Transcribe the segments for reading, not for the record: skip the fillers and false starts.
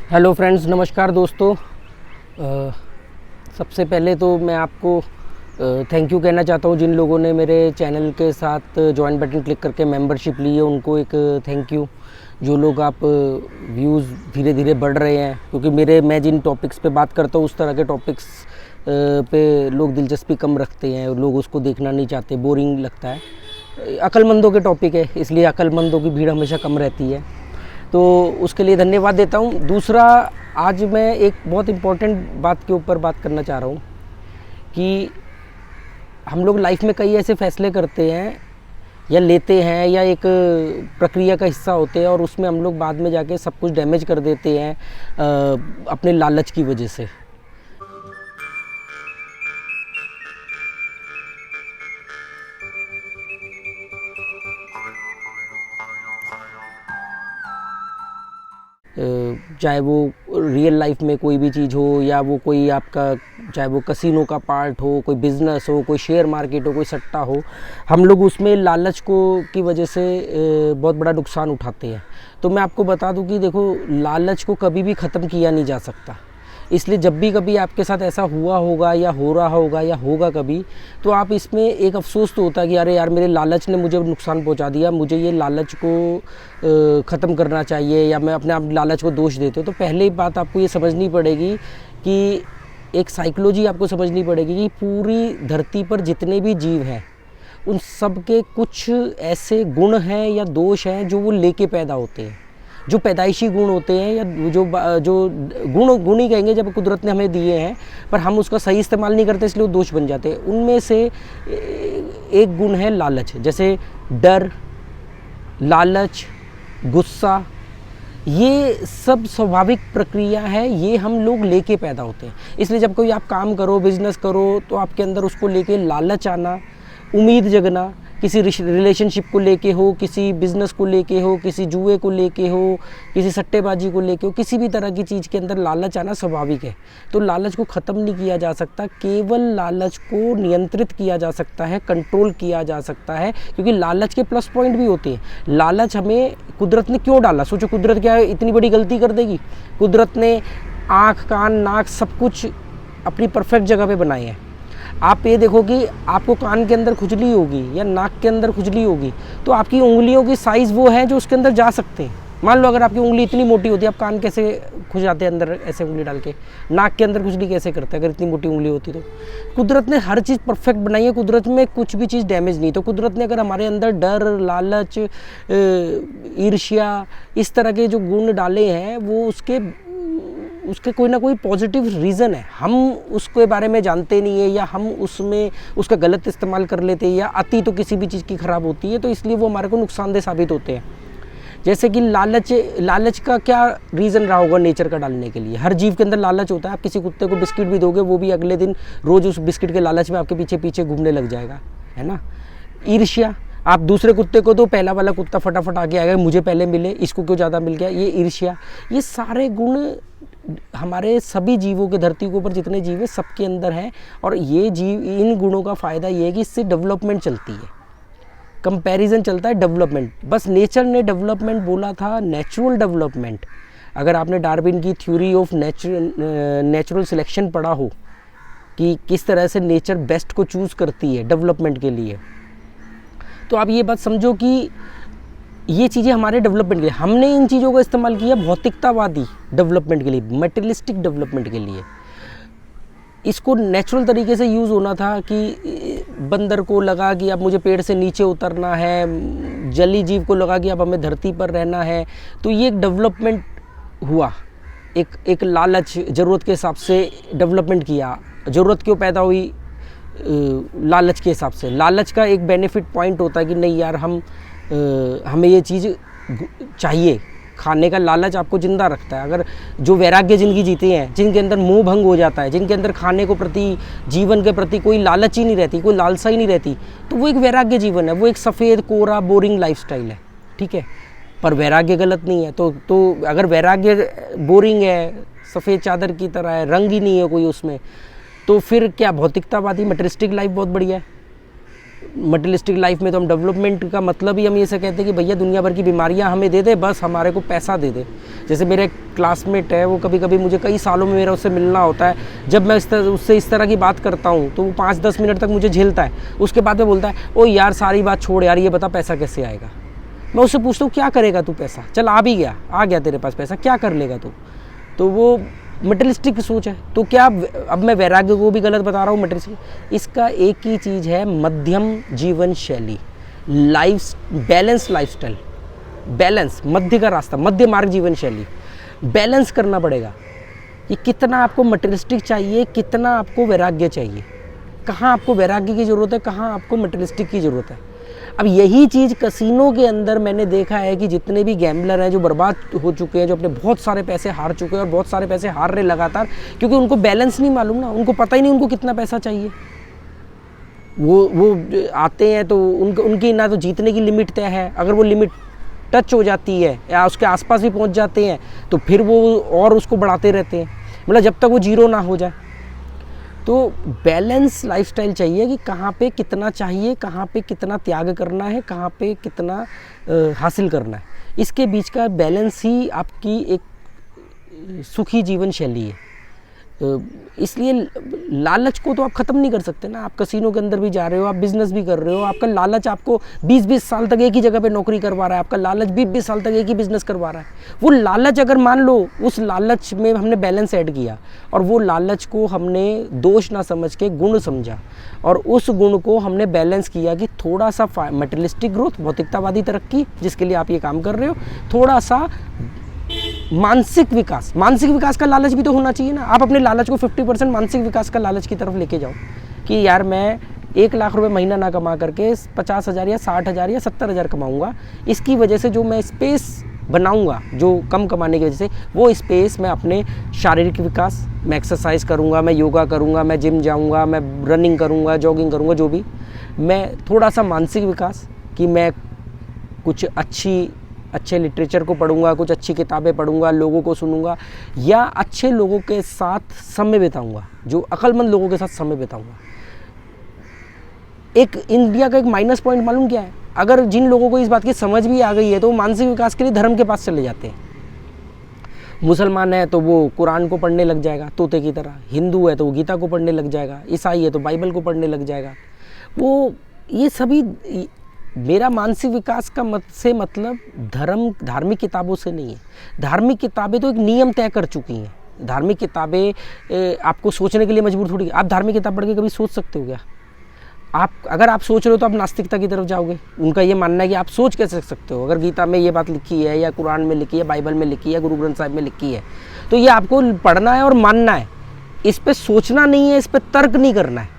Hello friends, नमस्कार दोस्तों। सबसे पहले तो मैं आपको थैंक यू कहना चाहता हूँ जिन लोगों ने मेरे चैनल के साथ ज्वाइन बटन क्लिक करके मेंबरशिप ली है, उनको एक थैंक यू। जो लोग आप व्यूज़ धीरे धीरे बढ़ रहे हैं, क्योंकि मैं जिन टॉपिक्स पे बात करता हूँ उस तरह के टॉपिक्स पे लोग दिलचस्पी कम रखते हैं, लोग उसको देखना नहीं चाहते, बोरिंग लगता है। अक्लमंदों के टॉपिक है, इसलिए अक्लमंदों की भीड़ हमेशा कम रहती है, तो उसके लिए धन्यवाद देता हूँ। दूसरा, आज मैं एक बहुत इम्पोर्टेंट बात के ऊपर बात करना चाह रहा हूँ कि हम लोग लाइफ में कई ऐसे फैसले करते हैं या लेते हैं या एक प्रक्रिया का हिस्सा होते हैं, और उसमें हम लोग बाद में जाके सब कुछ डैमेज कर देते हैं अपने लालच की वजह से। चाहे वो रियल लाइफ में कोई भी चीज़ हो, या वो कोई आपका, चाहे वो कसिनो का पार्ट हो, कोई बिज़नेस हो, कोई शेयर मार्केट हो, कोई सट्टा हो, हम लोग उसमें लालच की वजह से बहुत बड़ा नुकसान उठाते हैं। तो मैं आपको बता दूं कि देखो, लालच को कभी भी ख़त्म किया नहीं जा सकता। इसलिए जब भी कभी आपके साथ ऐसा हुआ होगा या हो रहा होगा या होगा कभी, तो आप इसमें एक अफसोस तो होता है कि अरे यार, मेरे लालच ने मुझे नुकसान पहुंचा दिया, मुझे ये लालच को ख़त्म करना चाहिए, या मैं अपने आप लालच को दोष देते हो। तो पहले बात आपको ये समझनी पड़ेगी कि एक साइकोलॉजी आपको समझनी पड़ेगी कि पूरी धरती पर जितने भी जीव हैं उन सब के कुछ ऐसे गुण हैं या दोष हैं जो वो लेके पैदा होते हैं, जो पैदाइशी गुण होते हैं, या जो गुण ही कहेंगे जब कुदरत ने हमें दिए हैं, पर हम उसका सही इस्तेमाल नहीं करते, इसलिए वो दोष बन जाते हैं। उनमें से एक गुण है लालच। जैसे डर, लालच, गुस्सा, ये सब स्वाभाविक प्रक्रिया है, ये हम लोग लेके पैदा होते हैं। इसलिए जब कोई आप काम करो, बिजनेस करो, तो आपके अंदर उसको लेके लालच आना, उम्मीद जगना, किसी रिलेशनशिप को लेके हो, किसी बिज़नेस को लेके हो, किसी जुए को लेके हो, किसी सट्टेबाजी को लेके हो, किसी भी तरह की चीज़ के अंदर लालच आना स्वाभाविक है। तो लालच को ख़त्म नहीं किया जा सकता, केवल लालच को नियंत्रित किया जा सकता है, कंट्रोल किया जा सकता है, क्योंकि लालच के प्लस पॉइंट भी होते हैं। लालच हमें कुदरत ने क्यों डाला? सोचो, कुदरत क्या इतनी बड़ी गलती कर देगी? कुदरत ने आँख, कान, नाक सब कुछ अपनी परफेक्ट जगह पे बनाए हैं। आप ये देखो कि आपको कान के अंदर खुजली होगी या नाक के अंदर खुजली होगी, तो आपकी उंगलियों की साइज़ वो है जो उसके अंदर जा सकते हैं। मान लो अगर आपकी उंगली इतनी मोटी होती है, आप कान कैसे खुजाते हैं अंदर ऐसे उंगली डाल के? नाक के अंदर खुजली कैसे करते हैं अगर इतनी मोटी उंगली होती? तो कुदरत ने हर चीज़ परफेक्ट बनाई है, कुदरत में कुछ भी चीज़ डैमेज नहीं। तो कुदरत ने अगर हमारे अंदर डर, लालच, ईर्ष्या, इस तरह के जो गुण डाले हैं, वो उसके कोई ना कोई पॉजिटिव रीज़न है। हम उसके बारे में जानते नहीं है, या हम उसमें उसका गलत इस्तेमाल कर लेते हैं, या अति तो किसी भी चीज़ की ख़राब होती है, तो इसलिए वो हमारे को नुकसानदेह साबित होते हैं। जैसे कि लालच का क्या रीज़न रहा होगा नेचर का डालने के लिए? हर जीव के अंदर लालच होता है। आप किसी कुत्ते को बिस्किट भी दोगे, वो भी अगले दिन रोज़ उस बिस्किट के लालच में आपके पीछे पीछे घूमने लग जाएगा, है ना? ईर्ष्या, आप दूसरे कुत्ते को तो पहला वाला कुत्ता फटाफट आगे आएगा, मुझे पहले मिले, इसको क्यों ज़्यादा मिल गया, ये ईर्ष्या। ये सारे गुण हमारे सभी जीवों के, धरती के ऊपर जितने जीव है सबके अंदर हैं, और ये जीव, इन गुणों का फ़ायदा ये है कि इससे डेवलपमेंट चलती है, कंपैरिजन चलता है, डेवलपमेंट। बस नेचर ने डेवलपमेंट बोला था, नेचुरल डेवलपमेंट। अगर आपने डार्विन की थ्योरी ऑफ नेचुरल सिलेक्शन पढ़ा हो कि किस तरह से नेचर बेस्ट को चूज़ करती है डेवलपमेंट के लिए, तो आप ये बात समझो कि ये चीज़ें हमारे डेवलपमेंट के लिए, हमने इन चीज़ों का इस्तेमाल किया भौतिकतावादी डेवलपमेंट के लिए, मटेरियलिस्टिक डेवलपमेंट के लिए। इसको नेचुरल तरीके से यूज़ होना था कि बंदर को लगा कि अब मुझे पेड़ से नीचे उतरना है, जली जीव को लगा कि अब हमें धरती पर रहना है, तो ये एक डेवलपमेंट हुआ। एक लालच, ज़रूरत के हिसाब से डेवलपमेंट किया। ज़रूरत क्यों पैदा हुई? लालच के हिसाब से। लालच का एक बेनिफिट पॉइंट होता है कि नहीं यार, हमें ये चीज़ चाहिए। खाने का लालच आपको ज़िंदा रखता है। अगर जो वैराग्य जिनकी जीते हैं, जिनके अंदर मोह भंग हो जाता है, जिनके अंदर खाने को प्रति, जीवन के प्रति कोई लालच ही नहीं रहती, कोई लालसा ही नहीं रहती, तो वो एक वैराग्य जीवन है, वो एक सफ़ेद कोरा बोरिंग लाइफस्टाइल है, ठीक है। पर वैराग्य गलत नहीं है। तो अगर वैराग्य बोरिंग है, सफ़ेद चादर की तरह है, रंग ही नहीं है कोई उसमें, तो फिर क्या भौतिकतावादी मटेरियलिस्टिक लाइफ बहुत बढ़िया है? मटेरियलिस्टिक लाइफ में तो हम डेवलपमेंट का मतलब ही हम ये से कहते हैं कि भैया दुनिया भर की बीमारियां हमें दे दे, बस हमारे को पैसा दे दे। जैसे मेरे एक क्लासमेट है, वो कभी कभी मुझे कई सालों में मेरा उससे मिलना होता है, जब मैं उससे इस तरह की बात करता हूँ तो वो 5-10 मिनट तक मुझे झेलता है। उसके बाद में बोलता है, ओ यार सारी बात छोड़ यार, ये बता पैसा कैसे आएगा। मैं उससे पूछता हूँ क्या करेगा तू पैसा, चल आ भी गया, आ गया तेरे पास पैसा, क्या कर लेगा तू। तो वो मटेरियलिस्टिक सोच है। तो क्या अब मैं वैराग्य को भी गलत बता रहा हूँ मटेरियलिस्टिक? इसका एक ही चीज़ है, मध्यम जीवन शैली, बैलेंस लाइफस्टाइल, बैलेंस, मध्य का रास्ता, मध्य मार्ग जीवन शैली। बैलेंस करना पड़ेगा कि कितना आपको मटेरियलिस्टिक चाहिए, कितना आपको वैराग्य चाहिए, कहाँ आपको वैराग्य की ज़रूरत है, कहाँ आपको मटेरियलिस्टिक की ज़रूरत है। अब यही चीज़ कसिनो के अंदर मैंने देखा है कि जितने भी गैम्बलर हैं जो बर्बाद हो चुके हैं, जो अपने बहुत सारे पैसे हार चुके हैं और बहुत सारे पैसे हार रहे लगातार, क्योंकि उनको बैलेंस नहीं मालूम ना, उनको पता ही नहीं उनको कितना पैसा चाहिए। वो आते हैं तो उनकी ना तो जीतने की लिमिट तय है, अगर वो लिमिट टच हो जाती है या उसके आसपास भी पहुंच जाते हैं तो फिर वो और उसको बढ़ाते रहते हैं, मतलब जब तक वो जीरो ना हो जाए। तो बैलेंस लाइफस्टाइल चाहिए कि कहाँ पे कितना चाहिए, कहाँ पे कितना त्याग करना है, कहाँ पे कितना हासिल करना है। इसके बीच का बैलेंस ही आपकी एक सुखी जीवन शैली है। इसलिए लालच को तो आप ख़त्म नहीं कर सकते ना। आप कसिनो के अंदर भी जा रहे हो, आप बिज़नेस भी कर रहे हो, आपका लालच आपको 20-20 साल तक एक ही जगह पे नौकरी करवा रहा है, आपका लालच 20-20 साल तक एक ही बिज़नेस करवा रहा है। वो लालच अगर मान लो उस लालच में हमने बैलेंस ऐड किया और वो लालच को हमने दोष ना समझ के गुण समझा और उस गुण को हमने बैलेंस किया कि थोड़ा सा मटेरियलिस्टिक ग्रोथ, भौतिकतावादी तरक्की जिसके लिए आप ये काम कर रहे हो, थोड़ा सा मानसिक विकास का लालच भी तो होना चाहिए ना। आप अपने लालच को 50% मानसिक विकास का लालच की तरफ लेके जाओ कि यार मैं 1 लाख रुपए महीना ना कमा करके 50,000 या 60,000 या 70,000 कमाऊंगा, इसकी वजह से जो मैं स्पेस बनाऊंगा, जो कम कमाने की वजह से, वो स्पेस मैं अपने शारीरिक विकास, मैं एक्सरसाइज करूंगा, मैं योगा करूंगा, मैं जिम जाऊंगा, मैं रनिंग करूंगा, जॉगिंग करूंगा, जो भी, मैं थोड़ा सा मानसिक विकास कि मैं कुछ अच्छे लिटरेचर को पढ़ूंगा, कुछ अच्छी किताबें पढ़ूंगा, लोगों को सुनूंगा या अच्छे लोगों के साथ समय बिताऊंगा, जो अक्लमंद लोगों के साथ समय बिताऊंगा। एक इंडिया का एक माइनस पॉइंट मालूम क्या है? अगर जिन लोगों को इस बात की समझ भी आ गई है तो वो मानसिक विकास के लिए धर्म के पास चले जाते हैं। मुसलमान है तो वो कुरान को पढ़ने लग जाएगा तोते की तरह, हिंदू है तो वो गीता को पढ़ने लग जाएगा, ईसाई है तो बाइबल को पढ़ने लग जाएगा। वो ये सभी, मेरा मानसिक विकास का मतलब धार्मिक किताबों से नहीं है। धार्मिक किताबें तो एक नियम तय कर चुकी हैं। धार्मिक किताबें आपको सोचने के लिए मजबूर थोड़ी। आप धार्मिक किताब पढ़ के कभी सोच सकते हो क्या? अगर आप सोच रहे हो तो आप नास्तिकता की तरफ जाओगे। उनका ये मानना है कि आप सोच कैसे सकते हो, अगर गीता में ये बात लिखी है या कुरान में लिखी है, बाइबल में लिखी है, गुरु ग्रंथ साहिब में लिखी है, तो ये आपको पढ़ना है और मानना है। इस पर सोचना नहीं है, इस पर तर्क नहीं करना है।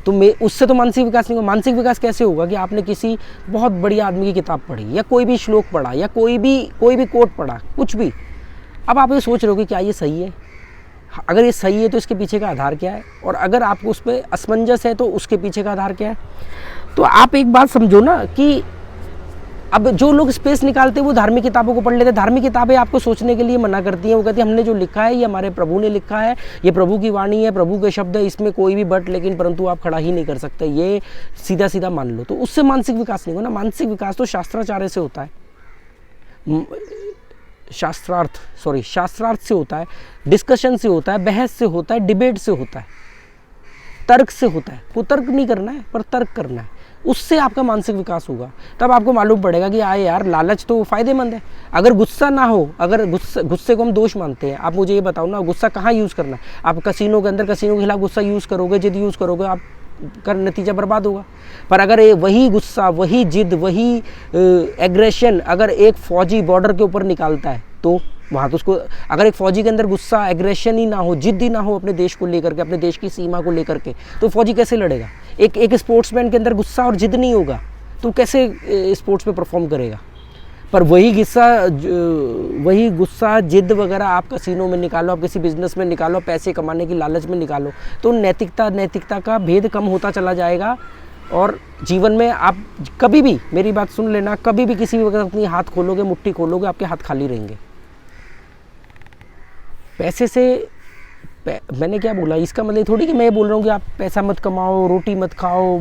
तो उससे तो मानसिक विकास नहीं होगा। मानसिक विकास कैसे होगा कि आपने किसी बहुत बड़ी आदमी की किताब पढ़ी या कोई भी श्लोक पढ़ा या कोई भी कोट पढ़ा, कुछ भी। अब आप ये सोच रहे हो कि क्या ये सही है? अगर ये सही है तो इसके पीछे का आधार क्या है, और अगर आपको उस पर असमंजस है तो उसके पीछे का आधार क्या है। तो आप एक बात समझो ना कि अब जो लोग स्पेस निकालते हैं वो धार्मिक किताबों को पढ़ लेते हैं। धार्मिक किताबें आपको सोचने के लिए मना करती हैं। वो कहती है हमने जो लिखा है ये हमारे प्रभु ने लिखा है, ये प्रभु की वाणी है, प्रभु के शब्द है, इसमें कोई भी बट लेकिन परंतु आप खड़ा ही नहीं कर सकते, ये सीधा सीधा मान लो। तो उससे मानसिक विकास नहीं होगा ना। मानसिक विकास तो शास्त्राचार्य से होता है, शास्त्रार्थ से होता है, डिस्कशन से होता है, बहस से होता है, डिबेट से होता है, तर्क से होता है। कुतर्क नहीं करना है पर तर्क करना है, उससे आपका मानसिक विकास होगा। तब आपको मालूम पड़ेगा कि आए यार लालच तो फायदेमंद है। अगर गुस्सा ना हो, अगर गुस्से को हम दोष मानते हैं, आप मुझे ये बताओ ना, गुस्सा कहाँ यूज़ करना है? आप कसिनो के अंदर कसिनो के खिलाफ गुस्सा यूज़ करोगे, जिद यूज़ करोगे, आप का नतीजा बर्बाद होगा। पर अगर वही गुस्सा, वही जिद, वही एग्रेशन अगर एक फौजी बॉर्डर के ऊपर निकालता है तो वहाँ तो उसको, अगर एक फौजी के अंदर गुस्सा, एग्रेशन ही ना हो, जिद ही ना हो अपने देश को लेकर के, अपने देश की सीमा को लेकर के, तो फौजी कैसे लड़ेगा? एक स्पोर्ट्समैन के अंदर गुस्सा और जिद नहीं होगा तो कैसे स्पोर्ट्स में परफॉर्म करेगा? पर वही गुस्सा जिद वगैरह आप कसिनो में निकालो, आप किसी बिजनेस में निकालो, पैसे कमाने की लालच में निकालो, तो नैतिकता का भेद कम होता चला जाएगा। और जीवन में आप कभी भी, मेरी बात सुन लेना, कभी भी किसी भी वक्त अपनी हाथ खोलोगे, मुट्ठी खोलोगे, आपके हाथ खाली रहेंगे। मैंने क्या बोला, इसका मतलब थोड़ी कि मैं ये बोल रहा हूँ कि आप पैसा मत कमाओ, रोटी मत खाओ,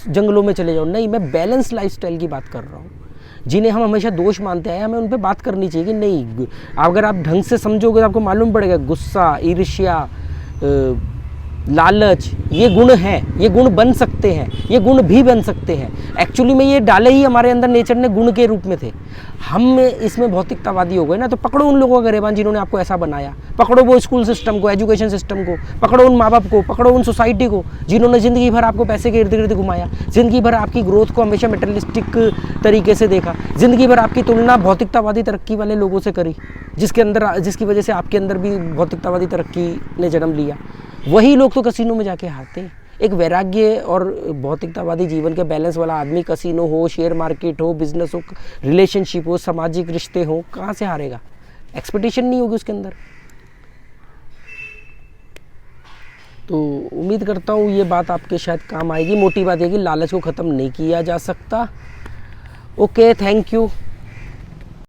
जंगलों में चले जाओ, नहीं, मैं बैलेंस लाइफस्टाइल की बात कर रहा हूँ। जिन्हें हम हमेशा दोष मानते आए, हमें उन पर बात करनी चाहिए कि नहीं, अगर आप ढंग से समझोगे तो आपको मालूम पड़ेगा गुस्सा, ईर्ष्या, लालच, ये गुण हैं, ये गुण बन सकते हैं, ये गुण भी बन सकते हैं। एक्चुअली में ये डाले ही हमारे अंदर नेचर ने गुण के रूप में थे। हम इसमें भौतिकतावादी हो गए ना, तो पकड़ो उन लोगों का गिरेबान जिन्होंने आपको ऐसा बनाया, पकड़ो वो स्कूल सिस्टम को, एजुकेशन सिस्टम को, पकड़ो उन माँ बाप को, पकड़ो उन सोसाइटी को जिन्होंने ज़िंदगी भर आपको पैसे के इर्द गिर्द घुमाया, ज़िंदगी भर आपकी ग्रोथ को हमेशा मेटेरियलिस्टिक तरीके से देखा, ज़िंदगी भर आपकी तुलना भौतिकतावादी तरक्की वाले लोगों से करी, जिसकी वजह से आपके अंदर भी भौतिकतावादी तरक्की ने जन्म लिया। वही लोग तो कसीनो में जाके हारते हैं। एक वैराग्य और भौतिकतावादी जीवन के बैलेंस वाला आदमी कसीनो हो, शेयर मार्केट हो, बिजनेस हो, रिलेशनशिप हो, सामाजिक रिश्ते हो, कहाँ से हारेगा? एक्सपेक्टेशन नहीं होगी उसके अंदर। तो उम्मीद करता हूँ ये बात आपके शायद काम आएगी। मोटी बात है कि लालच को ख़त्म नहीं किया जा सकता। Okay, thank you.